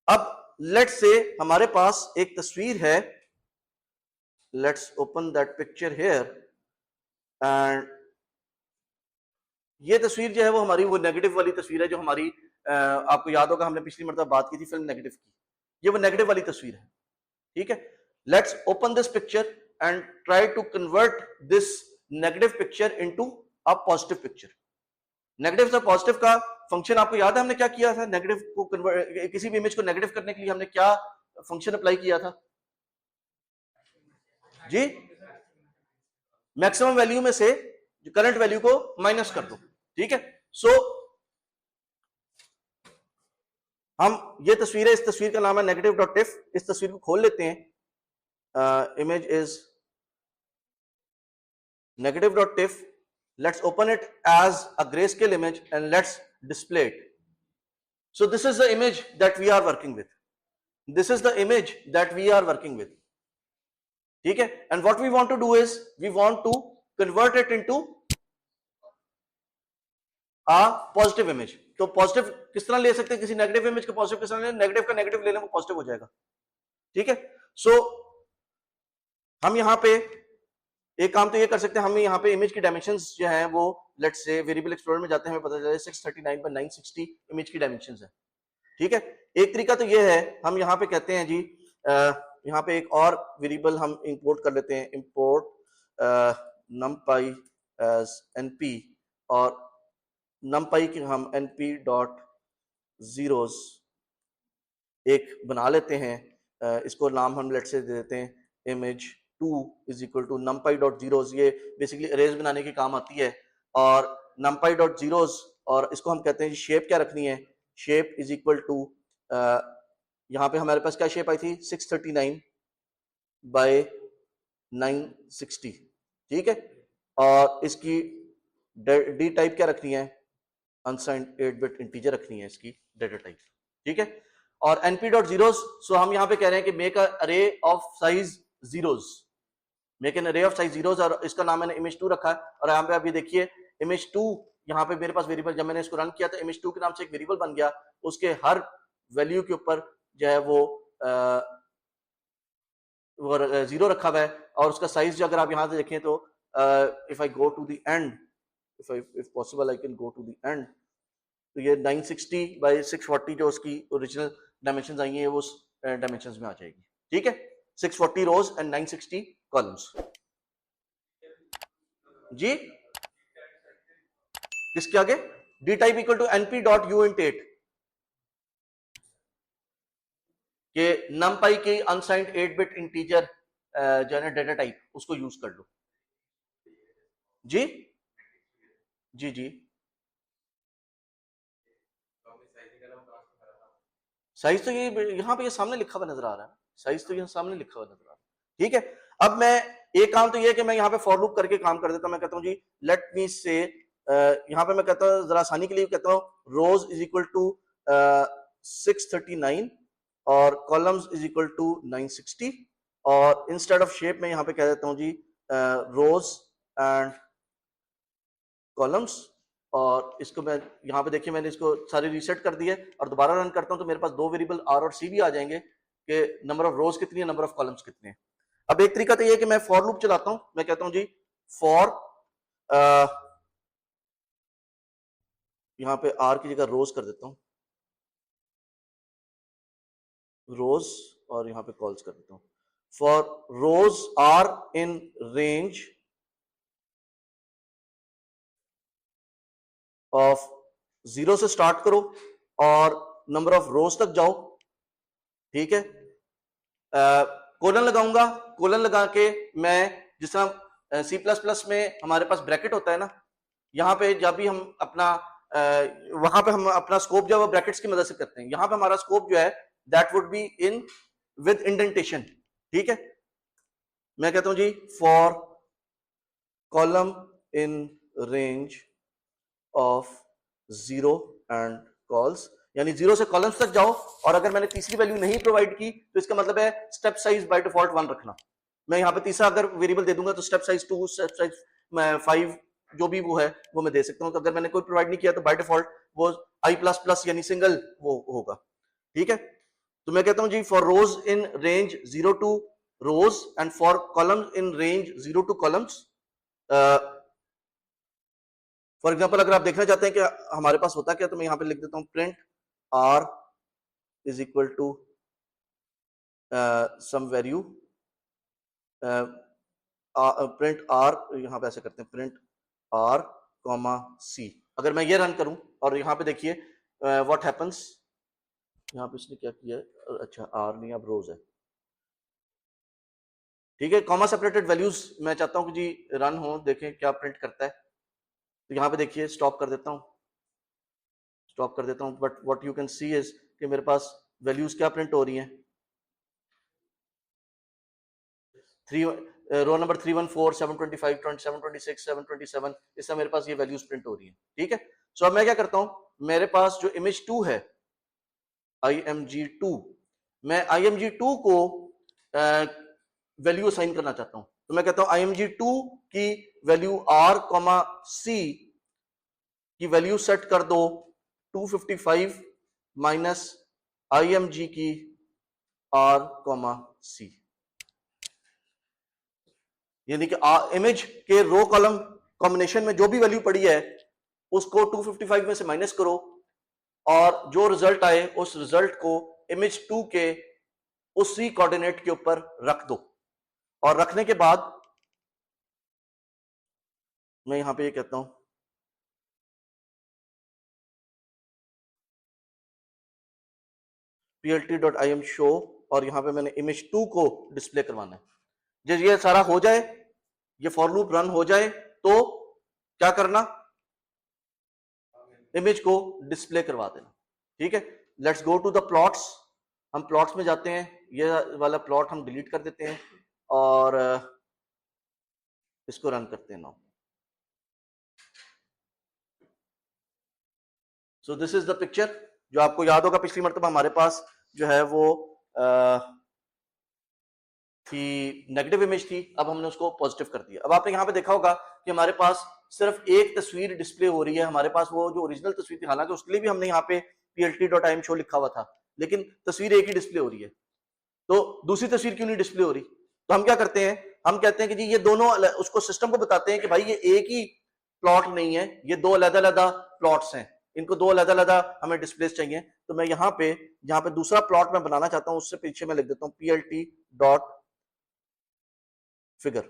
अब let's say हमारे पास एक तस्वीर है, let's open that picture here, and ये तस्वीर जो है वो हमारी वो नेगेटिव वाली तस्वीर है जो हमारी आपको याद होगा हमने पिछली मरतबा बात की थी फिल्म नेगेटिव की। ये वो नेगेटिव वाली तस्वीर है, ठीक है। Let's open this picture and try to convert this negative picture into a positive picture. Negative से पॉजिटिव का फंक्शन आपको याद है हमने क्या किया था? नेगेटिव को कन्वर्ट, किसी भी इमेज को नेगेटिव करने के लिए हमने क्या फंक्शन अप्लाई किया था जी? मैक्सिमम वैल्यू में से करंट वैल्यू को माइनस कर दो, ठीक है। सो हम ये तस्वीर है, इस तस्वीर का नाम है नेगेटिव डॉट इफ। इस तस्वीर को खोल लेते हैं। Image is negative dot if. Let's open it as a grayscale image and let's display it. So this is the image that we are working with, this is the image that we are working with, ठीक है। And what we want to do is we want to convert it into a positive image. तो positive किस तरह ले सकते हैं? किसी negative image को पॉजिटिव किस तरह ले? नेगेटिव का नेगेटिव ले लें वो पॉजिटिव हो जाएगा, ठीक है। सो हम यहां पे एक काम तो ये कर सकते हैं, हम यहाँ पे इमेज की डायमेंशंस जो हैं वो लेट्स से वेरिएबल एक्सप्लोरर में जाते हैं, हमें पता चला 639 पर 960 इमेज की डायमेंशंस है, ठीक है। एक तरीका तो ये है, हम यहाँ पे कहते हैं जी यहाँ पे एक और वेरिएबल हम इंपोर्ट कर लेते हैं, इंपोर्ट numpy एज np, और numpy की हम np डॉट जीरोस एक बना लेते हैं। इसको नाम हम लेट से दे देते हैं image 2 is equal to numpy dot zeros. ये बेसिकली अरेज बनाने के काम आती है। और numpy डॉट जीरोस, और इसको हम कहते हैं शेप क्या रखनी है? शेप इज इक्वल टू यहाँ पे हमारे पास क्या शेप आई थी? 639 बाय 960, ठीक है। और इसकी डी टाइप क्या रखनी है? अनसाइंड 8-बिट इंटीजर रखनी है इसकी डेटा टाइप, ठीक है। और np डॉट जीरोस, सो हम यहाँ पे कह रहे हैं कि मेक अ अरे of size zeros, make an अरे ऑफ साइज जीरोस, और इसका नाम मैंने इमेज 2 रखा है। और यहाँ पे आप ये देखिए इमेज 2, यहाँ पे मेरे पास वेरिएबल, जब मैंने इसको रन किया तो इमेज 2 के नाम से एक वेरिएबल बन गया, उसके हर वैल्यू के ऊपर जो है वो जीरो रखा हुआ है। और उसका साइज जो अगर आप यहाँ से देखें तो if I go to the end, if possible I can go to the end, तो ये 960 बाय 640 जो उसकी ओरिजिनल डायमेंशंस आई हैं वो उस डायमेंशंस में आ जाएगी, ठीक है। 640 रोज एंड 960 कॉलम्स जी। किसके आगे? Dtype equal to np dot uint 8 के numpy की अनसाइंड 8-बिट इंटीजर जो है ना डेटा टाइप, उसको यूज कर लो जी। जी जी, साइज तो ये यहाँ पे ये सामने लिखा हुआ नजर आ रहा है, साइज तो यहाँ सामने लिखा हुआ नजर आ रहा है, ठीक है। अब मैं एक काम तो ये है कि मैं यहाँ पे फॉर लूप करके काम कर देता हूँ। मैं कहता हूँ जी लेट मी से, यहाँ पे मैं कहता हूँ जरा आसानी के लिए कहता हूँ रोज इज इक्वल टू 639 और कॉलम्स इज इक्वल टू 960, और इंस्टेड ऑफ शेप में यहाँ पे कह देता हूँ जी रोज एंड कॉलम्स। और इसको मैं यहाँ पे देखिए मैंने इसको सारे रीसेट कर दिए और दोबारा रन करता हूँ तो मेरे पास दो वेरिएबल आर और सी भी आ जाएंगे कि नंबर ऑफ रोज कितनी है, नंबर ऑफ कॉलम्स कितने हैं। अब एक तरीका तो ये है कि मैं फॉर लूप चलाता हूँ। मैं कहता हूँ जी फॉर, यहाँ पे आर की जगह रोज कर देता हूँ, रोज, और यहाँ पे कॉल्स कर देता हूँ। For rows r in range of 0 से स्टार्ट करो और नंबर ऑफ रोज तक जाओ, ठीक है। कोलन लगाऊंगा, कोलन लगा के मैं जिस तरह सी प्लस प्लस में हमारे पास ब्रैकेट होता है ना, यहाँ पे जब भी हम अपना वहां पे हम अपना स्कोप जो है वो ब्रैकेट्स की मदद से करते हैं। यहाँ पे हमारा स्कोप जो है that would be in with indentation, ठीक है। मैं कहता हूं जी for column in range of 0 and cols, यानी 0 से कॉलम्स तक जाओ, और अगर मैंने तीसरी वैल्यू नहीं प्रोवाइड की तो इसका मतलब है स्टेप साइज बाय डिफॉल्ट 1 रखना। मैं यहाँ पे तीसरा अगर वेरिएबल दे दूंगा तो स्टेप साइज 2, स्टेप साइज 5 जो भी वो है वो मैं दे सकता हूँ। तो अगर मैंने कोई प्रोवाइड नहीं किया तो बाय डिफॉल्ट वो i++ यानी सिंगल वो होगा, ठीक है। तो मैं कहता हूं जी for rows in range 0 to rows and for columns in range 0 to columns, for example अगर आप देखना चाहते हैं कि हमारे पास होता क्या, तो मैं यहां पे लिख देता हूं print r is equal to some value, print r, यहां पे ऐसे करते हैं प्रिंट आर कॉमा सी। अगर मैं ये रन करूं और यहां पे देखिए व्हाट हैपेंस, यहां पे इसने क्या किया है, अच्छा आर नहीं अब रोज है, ठीक है। कॉमा सेपरेटेड वैल्यूज मैं चाहता हूं कि जी रन हो, देखें क्या प्रिंट करता है। तो यहां पे देखिए स्टॉप कर देता हूं, स्टॉप कर देता हूं, but what you can see is कि मेरे पास वैल्यूज क्या प्रिंट हो रही हैं, रोल नंबर 314, 725, 726, 727, इससे मेरे पास ये वैल्यूज प्रिंट हो रही है, ठीक है। सो अब मैं क्या करता हूं, मेरे पास जो इमेज 2 है img2, मैं img2 को वैल्यू असाइन करना चाहता हूं। तो मैं कहता हूं img2 की वैल्यू r, c की वैल्यू सेट कर दो 255 माइनस img की r, c, यानी कि इमेज के रो कॉलम कॉम्बिनेशन में जो भी वैल्यू पड़ी है उसको 255 में से माइनस करो और जो रिजल्ट आए उस रिजल्ट को इमेज 2 के उसी कोऑर्डिनेट के ऊपर रख दो। और रखने के बाद मैं यहां पे ये कहता हूं plt.im show, और यहां पे मैंने इमेज 2 को डिस्प्ले करवाना है। जब ये सारा हो जाए, ये फॉर लूप रन हो जाए, तो क्या करना, इमेज को डिस्प्ले करवा देना, ठीक है। Let's go to the plots, हम प्लॉट्स में जाते हैं, ये वाला प्लॉट हम डिलीट कर देते हैं और इसको रन करते हैं now. So this is the picture. जो आपको याद होगा पिछली मरतबा हमारे पास जो है वो थी नेगेटिव इमेज थी, अब हमने उसको पॉजिटिव कर दिया। अब आपने यहाँ पे देखा होगा कि हमारे पास सिर्फ एक तस्वीर डिस्प्ले हो रही है, हमारे पास वो जो ओरिजिनल तस्वीर थी, हालांकि उसके लिए भी हमने यहाँ पे plt.im show लिखा हुआ था, लेकिन तस्वीर एक ही डिस्प्ले हो रही है, तो दूसरी तस्वीर क्यों नहीं डिस्प्ले हो रही। तो हम क्या करते हैं, हम कहते हैं कि जी ये दोनों, उसको सिस्टम को बताते हैं कि भाई ये एक ही प्लॉट नहीं है, ये दो अलग-अलग प्लॉट्स हैं, इनको दो अलग-अलग हमें डिस्प्लेस चाहिए। तो मैं यहाँ पे जहाँ पे दूसरा प्लॉट मैं बनाना चाहता हूँ उससे पीछे मैं लिख देता हूँ plt.figure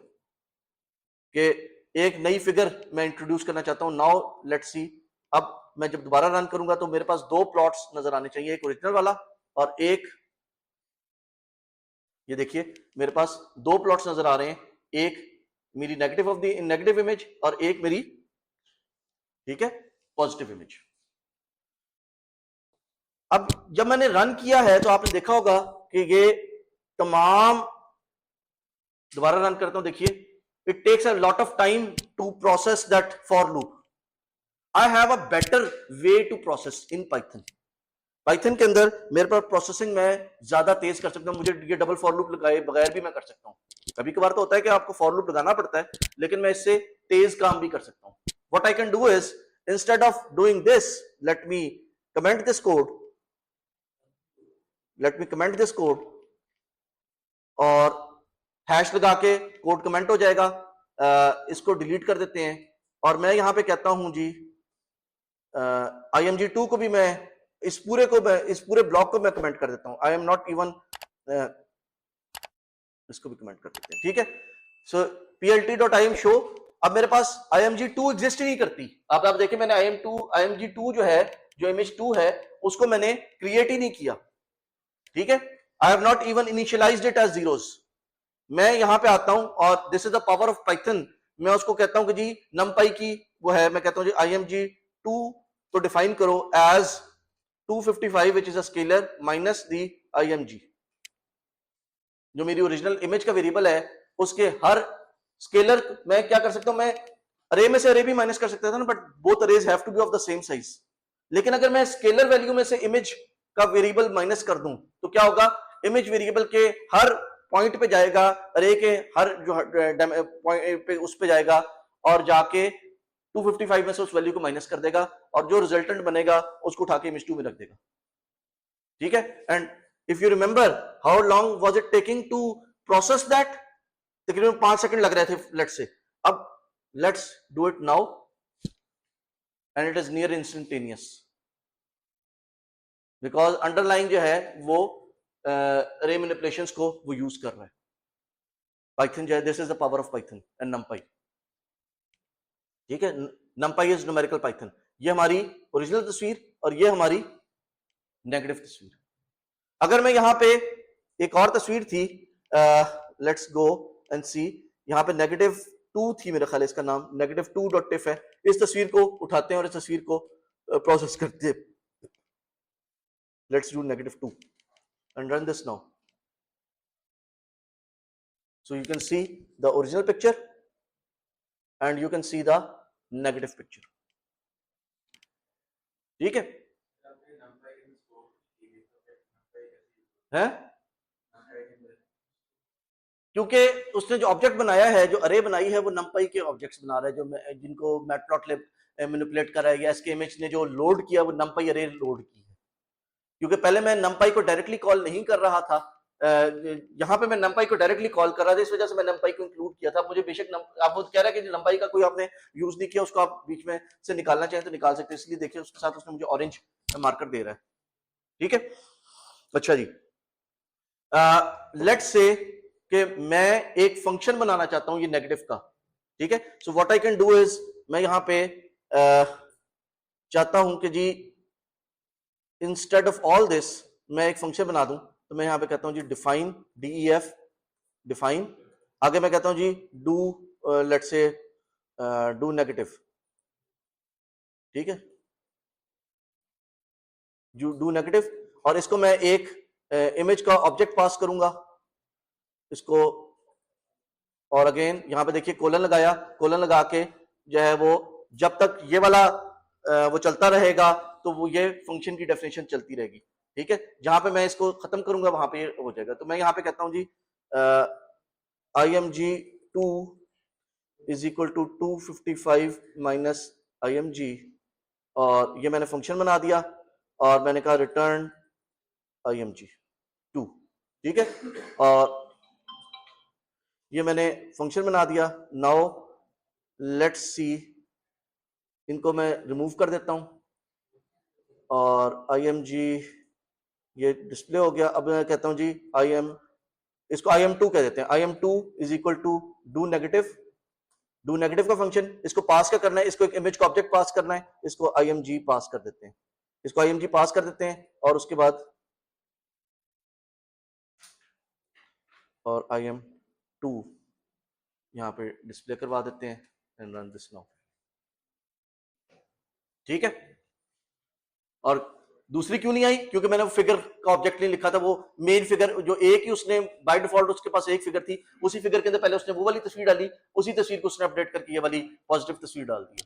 के एक नई फिगर मैं इंट्रोड्यूस करना चाहता हूं। नाउ लेट्स सी, अब मैं जब दोबारा रन करूंगा तो मेरे पास दो प्लॉट्स नजर आने चाहिए, एक ओरिजिनल वाला और एक, ये देखिए मेरे पास दो प्लॉट्स नजर आ रहे हैं, एक मेरी negative of the negative image और एक मेरी, ठीक है, पॉजिटिव इमेज। अब जब मैंने रन किया है तो आपने देखा होगा कि ये तमाम, दोबारा रन करता हूं, देखिए it takes a lot of time to process that for loop. I have a better way to process in Python. Python के अंदर मेरे पास प्रोसेसिंग में ज्यादा तेज कर सकता हूं, मुझे ये डबल फॉर लूप लगाए बगैर भी मैं कर सकता हूं। कभी कभार तो होता है कि आपको फॉर लूप लगाना पड़ता है, लेकिन मैं इससे तेज काम भी कर सकता हूं। What I can do is, instead of doing this, let me comment this code, let me comment this code, और हैश लगा के कोड कमेंट हो जाएगा, इसको डिलीट कर देते हैं और मैं यहां पे कहता हूं जी img2 को भी मैं इस पूरे ब्लॉक को मैं कमेंट कर देता हूं, आई एम नॉट इवन, इसको भी कमेंट कर देते हैं, ठीक है। सो plt.im show, अब मेरे पास img2 एग्जिस्ट ही नहीं करती। अब आप देखिए मैंने img2 जो है, जो इमेज 2 है, उसको मैंने क्रिएट ही नहीं किया, ठीक है। I have not even initialized it as zeros. मैं यहां पे आता हूं और this is the power of Python, मैं उसको कहता हूं कि जी numpy की वो है, मैं कहता हूं जी img2 तो डिफाइन करो as 255 which is a scalar minus the img, जो मेरी ओरिजिनल इमेज का वेरिएबल है उसके हर स्केलर, मैं क्या कर सकता हूं, मैं अरे में से अरे भी माइनस कर सकता था ना, but both arrays have to be of the same size. लेकिन अगर मैं स्केलर वैल्यू में से इमेज का वेरिएबल माइनस कर दूं तो क्या होगा, इमेज वेरिएबल के हर पॉइंट पे जाएगा, अरे के हर जो पॉइंट पे उस पे जाएगा और जाके 255 में से उस वैल्यू को माइनस कर देगा और जो रिजल्टेंट बनेगा उसको उठा के इमेज 2 में रख देगा, ठीक है। And if you remember how long was it taking to process that, तकरीबन 5 सेकंड लग रहे थे लेट्स से। अब let's do it now and it is near instantaneous, because underline जो है वो अरे मैनिपुलेशंस को वो यूज कर रहा है। पाइथन जो है, this is the power of Python and नमपाई। ठीक है, नमपाई इज न्यूमेरिकल पाइथन। ये हमारी ओरिजिनल तस्वीर और ये हमारी नेगेटिव तस्वीर। अगर मैं यहां पे एक और तस्वीर थी, लेट्स गो एंड सी, यहां पे -2 थी मेरे ख्याल, इसका नाम -2.tif है। इस तस्वीर को उठाते हैं और इस तस्वीर को प्रोसेस करते हैं। Let's do -2 and run this now. So you can see the original picture and you can see the negative picture. ठीक है, हैं? क्योंकि उसने जो ऑब्जेक्ट बनाया है, जो अरे बनाई है, वो नमपाई के ऑब्जेक्ट्स बना रहा है, जो जिनको मैटप्लॉटलिब मैनिपुलेट कर रहा है, या skmh ने जो लोड किया वो नमपाई अरे लोड की है। क्योंकि पहले मैं नमपाई को डायरेक्टली कॉल नहीं कर रहा था, यहां पे मैं नमपाई को डायरेक्टली कॉल कर रहा था, इस वजह से मैं नमपाई को इंक्लूड किया था। मुझे बेशक आप वो कह रहा है कि नमपाई का कोई आपने यूज नहीं किया, उसको आप बीच में से निकालना चाहें तो निकाल सकते हैं, इसलिए देखिए उसके साथ उसने मुझे ऑरेंज मार्कर दे रहा है। ठीक है, अच्छा जी, लेट्स से कि मैं एक फंक्शन बनाना चाहता हूं ये नेगेटिव का। ठीक है, so what I can do is, मैं यहां पे चाहता हूं कि जी इंस्टेड ऑफ ऑल दिस मैं एक फंक्शन बना दूं, तो मैं यहां पे कहता हूं जी डिफाइन, DEF डिफाइन, आगे मैं कहता हूं जी do let's say do negative. ठीक है, डू नेगेटिव, और इसको मैं एक इमेज का ऑब्जेक्ट पास करूंगा इसको, और अगेन यहां पे देखिए कोलन लगाया, कोलन लगा के जो है वो जब तक ये वाला वो चलता रहेगा तो वो ये फंक्शन की डेफिनेशन चलती रहेगी। ठीक है, जहां पे मैं इसको खत्म करूंगा वहां पे हो जाएगा। तो मैं यहां पे कहता हूं जी img2 is equal to 255 minus img, और ये मैंने फंक्शन बना दिया और मैंने कहा रिटर्न img2। ठीक है, और ये मैंने फंक्शन बना दिया। नाउ लेट्स सी, इनको मैं रिमूव कर देता हूं और img ये डिस्प्ले हो गया। अब मैं कहता हूं जी इसको im2 कह देते हैं। im2 is equal to do negative, do negative का फंक्शन, इसको पास क्या करना है, इसको एक इमेज का ऑब्जेक्ट पास करना है, इसको img पास कर देते हैं, इसको img पास कर देते हैं, और उसके बाद और im2 यहां पे डिस्प्ले करवा देते हैं एंड रन दिस नाउ। ठीक है, और दूसरी क्यों नहीं आई, क्योंकि मैंने वो फिगर का ऑब्जेक्ट नहीं लिखा था, वो मेन फिगर जो एक ही उसने बाय डिफॉल्ट उसके पास एक फिगर थी, उसी फिगर के अंदर पहले उसने वो वाली तस्वीर डाली, उसी तस्वीर को उसने अपडेट करके ये वाली पॉजिटिव तस्वीर डाल दी।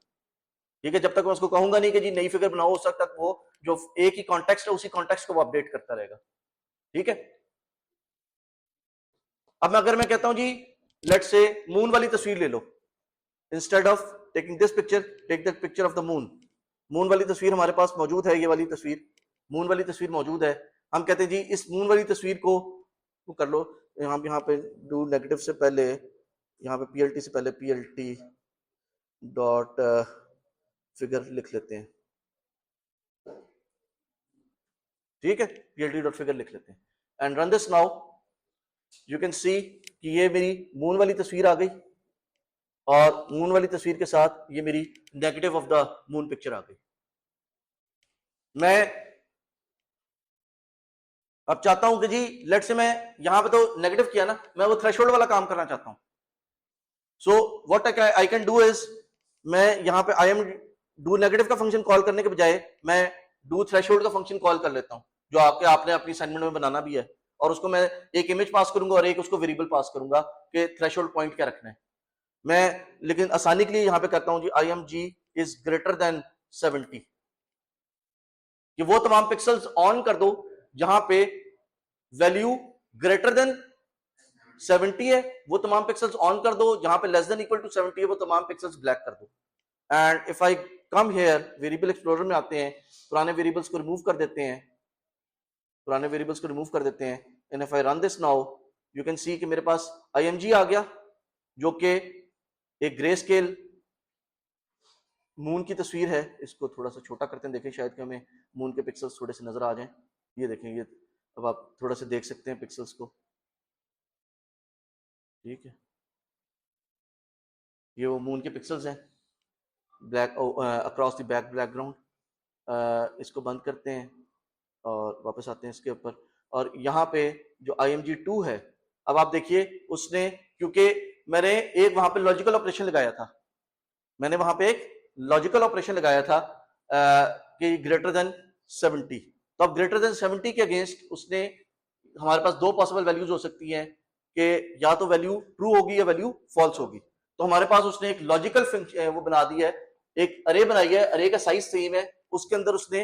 ठीक है, जब तक मैं उसको कहूंगा नहीं कि जी नई फिगर बनाओ, उस वक्त तक वो जो एक ही कॉन्टेक्स्ट है उसी कॉन्टेक्स्ट को वो अपडेट करता रहेगा। ठीक है, अब अगर मैं कहता हूं जी लेट्स से मून वाली तस्वीर ले लो, instead of taking this picture take the picture of the moon. Moon वाली तस्वीर हमारे पास मौजूद है, ये वाली तस्वीर, मून वाली तस्वीर मौजूद है। हम कहते हैं जी इस मून वाली तस्वीर को कर लो, यहाँ पे डू नेगेटिव से पहले, यहाँ पे PLT से पहले PLT डॉट फिगर लिख लेते हैं। ठीक है, PLT डॉट फिगर लिख लेते हैं and run this now. You can see कि ये मेरी मून वाली तस्वीर आ गई, और मून वाली तस्वीर के साथ ये मेरी negative of the moon picture आ गई। मैं अब चाहता हूं कि जी लेट से मैं यहां पे तो नेगेटिव किया ना, मैं वो थ्रेशोल्ड वाला काम करना चाहता हूं। So what I can do is, मैं यहां पे आई एम डू नेगेटिव का फंक्शन कॉल करने के बजाय मैं डू थ्रेशोल्ड का फंक्शन कॉल कर लेता हूं, जो आपने अपनी असाइनमेंट में बनाना भी है, और उसको मैं एक इमेज पास करूंगा और एक उसको वेरिएबल पास करूंगा कि थ्रेशोल्ड पॉइंट क्या रखना है। मैं लेकिन आसानी के लिए यहां पे कहता हूं जी img इज ग्रेटर देन 70, कि वो तमाम पिक्सल्स ऑन कर दो जहां पे वैल्यू ग्रेटर देन 70 है, वो तमाम पिक्सल्स ऑन कर दो, जहां पे लेस देन इक्वल टू 70 है वो तमाम पिक्सल्स ब्लैक कर दो। And if I come here, variable explorer में आते हैं, पुराने वेरिएबल्स को रिमूव कर देते हैं, पुराने वेरिएबल्स को रिमूव कर देते हैं, and if I run this now you can see कि मेरे पास IMG आ गया, जो कि एक ग्रे स्केल मून की तस्वीर है। इसको थोड़ा सा छोटा करते हैं, देखें शायद कि हमें मून के पिक्सल्स थोड़े से नजर आ जाएं। ये देखें, ये अब आप थोड़ा सा देख सकते हैं पिक्सल्स को, ठीक है। ये वो मून के पिक्सल्स हैं, ब्लैक अक्रॉस द बैकग्राउंड। इसको बंद करते हैं और वापस आते हैं इसके ऊपर, और यहाँ पे जो IMG2 है, अब आप देखिए उसने, क्योंकि मैंने एक वहां पे लॉजिकल ऑपरेशन लगाया था, मैंने वहां पे एक लॉजिकल ऑपरेशन लगाया था कि ग्रेटर देन 70, तो अब ग्रेटर देन 70 के अगेंस्ट उसने, हमारे पास दो पॉसिबल वैल्यूज हो सकती हैं कि या तो वैल्यू ट्रू होगी या वैल्यू फॉल्स होगी। तो हमारे पास उसने एक लॉजिकल वो बना दी है, एक अरे बनाई है, अरे का साइज सेम है, उसके अंदर उसने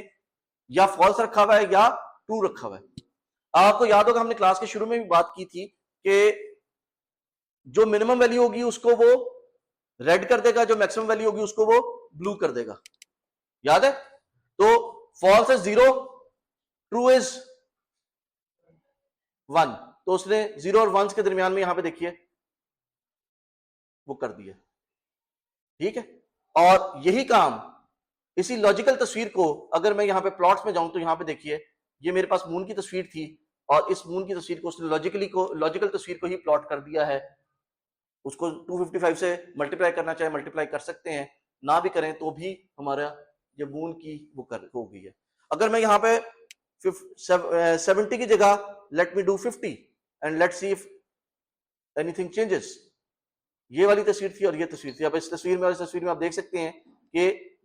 या फॉल्स रखा हुआ है या ट्रू रखा हुआ है। आपको याद होगा हमने क्लास के शुरू में भी बात की थी कि जो मिनिमम वैल्यू होगी उसको वो रेड कर देगा, जो मैक्सिमम वैल्यू होगी उसको वो ब्लू कर देगा, याद है। तो फॉल्स इज 0, ट्रू इज 1, तो उसने 0 और 1 के दरमियान में यहां पे देखिए वो कर दिया, ठीक है। और यही काम, इसी लॉजिकल तस्वीर को अगर मैं यहां पे प्लॉट्स में जाऊं तो यहां पे देखिए ये मेरे पास मून की तस्वीर थी, और इस मून की तस्वीर को उसने लॉजिकल तस्वीर को ही प्लॉट कर दिया है। उसको 255 से मल्टीप्लाई करना चाहे मल्टीप्लाई कर सकते हैं, ना भी करें तो भी हमारा ये मून की वो हो गई है। अगर मैं यहाँ पे 70 की जगह let me do 50 and let's see if anything changes. ये वाली तस्वीर थी और ये तस्वीर थी। अब इस तस्वीर में और इस तस्वीर में आप देख सकते हैं कि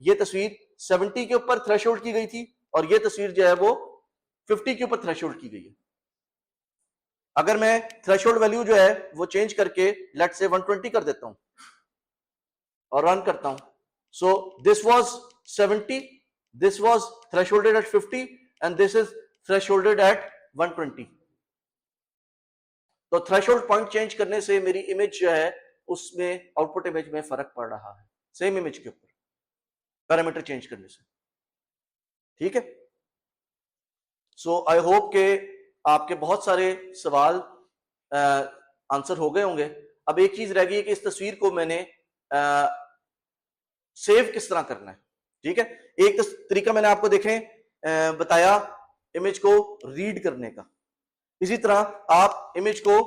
ये तस्वीर 70 के ऊपर थ्रेशोल्ड की गई थी और ये तस्वीर जो है वो 50 के ऊपर थ्रेशोल्ड की गई है। अगर मैं थ्रेशोल्ड वैल्यू जो है वो चेंज करके लेट से 120 कर देता हूं और रन करता हूं, so this was 70, this was thresholded at 50 and this is thresholded at 120। तो थ्रेशोल्ड पॉइंट चेंज करने से मेरी इमेज जो है उसमें आउटपुट इमेज में फर्क पड़ रहा है, सेम इमेज के ऊपर पैरामीटर चेंज करने से, ठीक है। सो आई होप के आपके बहुत सारे सवाल आंसर हो गए होंगे। अब एक चीज रह गई है कि इस तस्वीर को मैंने सेव किस तरह करना है, ठीक है। एक तरीका मैंने आपको देखें बताया इमेज को रीड करने का, इसी तरह आप इमेज को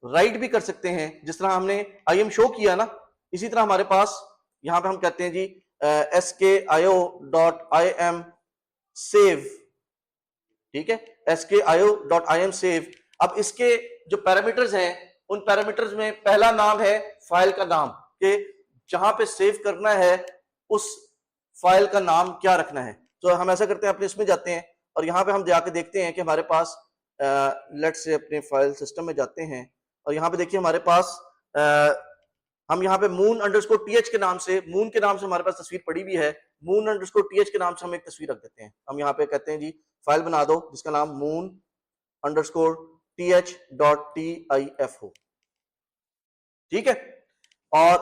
राइट भी कर सकते हैं, जिस तरह हमने IM शो किया ना, इसी तरह हमारे पास यहां पे हम कहते हैं जी skio.im save, ठीक है, skio.im save। अब इसके जो पैरामीटर्स हैं उन पैरामीटर्स में पहला नाम है फाइल का नाम, कि जहां पे सेव करना है उस फाइल का नाम क्या रखना है। तो हम ऐसा करते हैं, अपने इसमें जाते हैं और यहां पे हम जाके देखते हैं कि हमारे पास लेट्स से अपने फाइल सिस्टम में जाते हैं और यहाँ पे देखिए हमारे पास हम यहाँ पे moon_th के नाम से, मून के नाम से हमारे पास तस्वीर पड़ी भी है, moon_th के नाम से हम एक तस्वीर रख देते हैं। हम यहाँ पे कहते हैं जी फाइल बना दो जिसका नाम moon_th.tif हो, ठीक है। और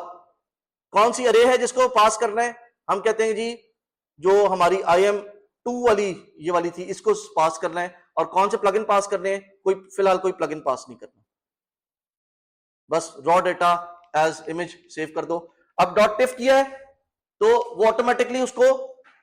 कौन सी अरे है जिसको पास करना है, हम कहते हैं जी जो हमारी IM2 वाली ये वाली थी इसको पास करना है। और कौन से प्लगइन पास करने हैं, कोई फिलहाल कोई प्लगइन पास नहीं करना, बस raw data as image save कर दो। अब .tif किया है तो वो ऑटोमेटिकली उसको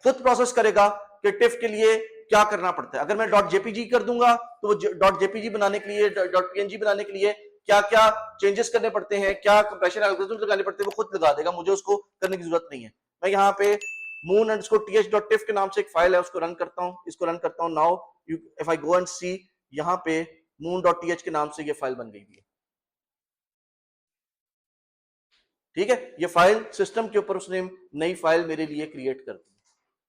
खुद प्रोसेस करेगा कि टिफ के लिए क्या करना पड़ता है। अगर मैं .jpg कर दूंगा तो वो .jpg बनाने के लिए, .png बनाने के लिए क्या क्या चेंजेस करने पड़ते हैं, क्या कंप्रेशन एल्गोरिथम्स लगाने पड़ते हैं, वो खुद लगा देगा, मुझे उसको करने की जरूरत नहीं है। मैं यहाँ पे moon_th.tif के नाम से एक फाइल है उसको रन करता हूँ, इसको रन करता हूँ। Now if I go and see, यहाँ पे moon.th के नाम से ये फाइल बन गई है, ठीक है। ये फाइल सिस्टम के ऊपर उसने नई फाइल मेरे लिए क्रिएट कर दी।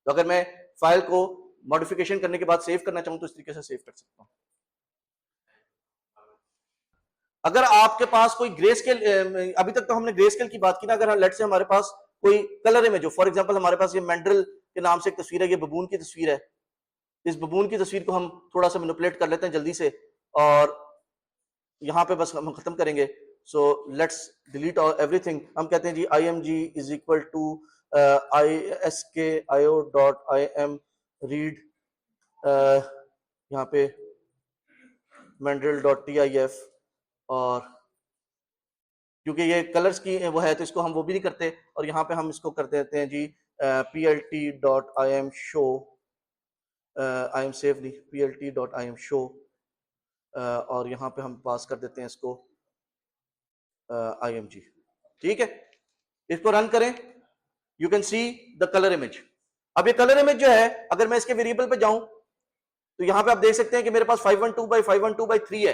तो अगर मैं फाइल को मॉडिफिकेशन करने के बाद सेव करना चाहूं तो इस तरीके से सेव कर सकता हूं। अगर आपके पास कोई ग्रे स्केल, अभी तक तो हमने ग्रे स्केल की बात की ना, अगर लेट से हमारे पास कोई कलर इमेज हो, फॉर एग्जांपल हमारे पास ये मेंडल के नाम से एक तस्वीर है, ये बबून की तस्वीर है। इस बबून की तस्वीर को हम थोड़ा सा मैनिपुलेट कर लेते हैं जल्दी से और यहां पे बस हम खत्म करेंगे। So let's delete everything. हम कहते हैं जी IMG is equal to skio.im read यहाँ पे mandrel.tif, और क्योंकि ये कलर्स की वो है तो इसको हम वो भी नहीं करते, और यहाँ पे हम इसको कर देते हैं जी plt.imshow, imsave नहीं, plt.imshow, और यहाँ पे हम पास कर देते हैं इसको img। ठीक है, इसको रन करें, you can see the colour image. अब ये कलर इमेज जो है, अगर मैं इसके वेरिएबल पे जाऊं तो यहां पे आप देख सकते हैं कि मेरे पास 512 by 512 by 3 है,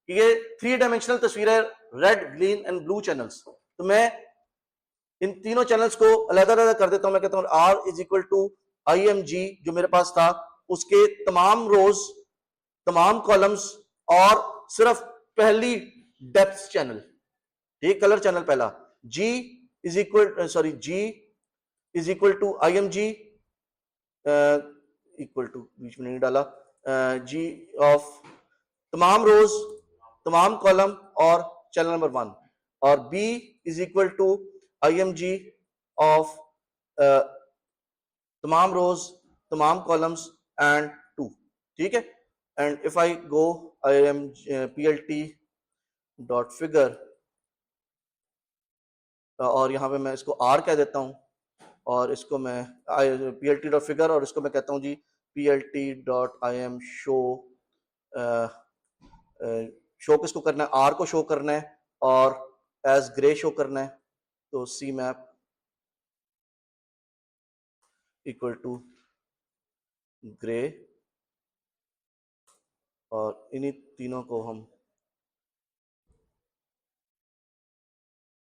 ये 3 डायमेंशनल तस्वीर है, red, green and blue channels. तो मैं इन तीनों चैनल्स को अलग-अलग कर देता हूं। मैं कहता हूं r is equal to img, जो मेरे पास था उसके तमाम रोज, तमाम कॉलम्स और सिर्फ पहली डेप्थ चैनल, ठीक, कलर चैनल पहला, g is equal sorry g is equal to img, equal to बीच में नहीं डाला, g ऑफ तमाम रोज, तमाम कॉलम और चैनल नंबर 1, और b is equal to img of तमाम रोज, तमाम कॉलम्स एंड 2। ठीक है, and if I go plt dot figure, और यहां पे मैं इसको r कह देता हूं, और इसको मैं plt डॉट फिगर, और इसको मैं कहता हूं जी plt डॉट imshow, शो किसको करना है, r को शो करना है और एज ग्रे शो करना है, तो सी मैप इक्वल टू ग्रे, और इन्हीं तीनों को हम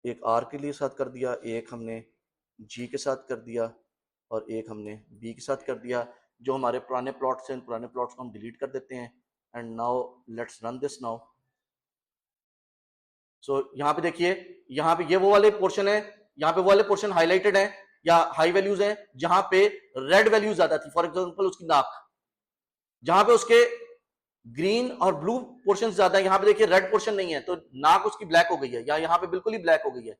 एक r के लिए साथ कर दिया, एक हमने g के साथ कर दिया, और एक हमने b के साथ कर दिया। जो हमारे पुराने प्लॉट्स हैं, पुराने प्लॉट्स को हम डिलीट कर देते हैं, and now let's run this now. So यहाँ पे देखिए, यहाँ पे ये वो वाले पोर्शन है, यहाँ पे वो वाले पोर्शन हाईलाइटेड है या हाई वैल्यूज हैं जहां पे रेड वैल्यूज ज्यादा थी, फॉर एग्जांपल उसकी नाक, जहां पे उसके ग्रीन और ब्लू पोर्शन ज्यादा है, यहाँ पे देखिए रेड पोर्शन नहीं है, तो नाक उसकी ब्लैक हो गई है, या यहाँ पे बिल्कुल ही ब्लैक हो गई है।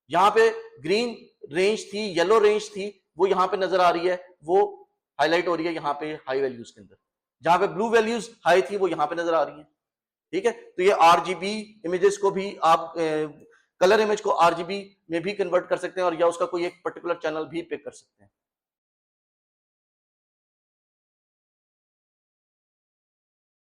यहाँ पे ग्रीन रेंज थी, येलो रेंज थी, वो यहाँ पे नजर आ रही है, वो हाईलाइट हो रही है यहाँ पे हाई वैल्यूज के अंदर। जहां पे ब्लू वैल्यूज हाई थी वो यहाँ पे नजर आ रही है। ठीक है, तो ये आरजीबी इमेजेस को भी आप कलर इमेज को आरजीबी में भी कन्वर्ट कर सकते हैं, और या उसका कोई एक पर्टिकुलर चैनल भी पिक कर सकते हैं।